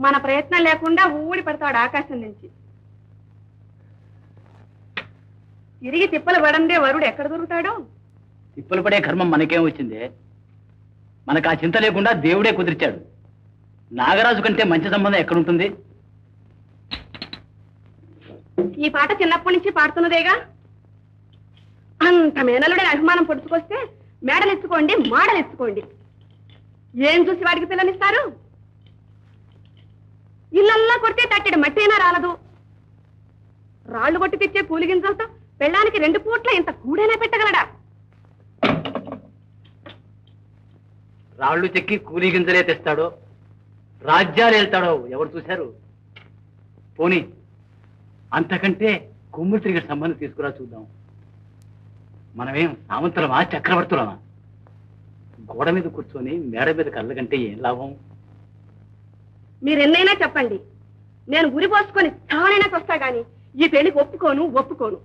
మన ప్రయత్నం లేకుండా ఊడి పడతాడు ఆకాశం నుంచి. తిరిగి తిప్పలు పడందే వరుడు ఎక్కడ దొరుకుతాడో. తిప్పలు పడే కర్మం మనకేం వచ్చిందే? మనకు ఆ చింత లేకుండా దేవుడే కుదిర్చాడు. నాగరాజు కంటే మంచి సంబంధం ఎక్కడుంటుంది? ఈ పాట చిన్నప్పటి నుంచి పాడుతున్నదేగా. అంత మేనలుడని అభిమానం పొడుచుకొస్తే మేడలు ఎత్తుకోండి, మాడలు ఎత్తుకోండి. ఏం చూసి వాడికి పిల్లనిస్తారు? ఇల్లల్లా కొడితే తట్టెడు మట్టైనా రాలదు. రాళ్లు కొట్టి తెచ్చే కూలి గింజలతో పెళ్ళానికి 2 పూట్ల ఇంత కూడైనా పెట్టగలడా? రాళ్లు చెక్కి కూలీ గింజలే తెస్తాడో, రాజ్యాలు వెళ్తాడో ఎవరు చూశారు? పోనీ అంతకంటే కొమ్ము తిరిగి సంబంధం తీసుకురా చూద్దాం. మనమేం సామంతులమా, చక్రవర్తులమా? గోడ మీద కూర్చొని మేడ మీద కళ్ళకంటే ఏం లాభం? మీరెన్నైనా చెప్పండి, నేను గురి పోసుకొని చావనైనా వస్తా గాని ఈ పెళ్లికి ఒప్పుకోను.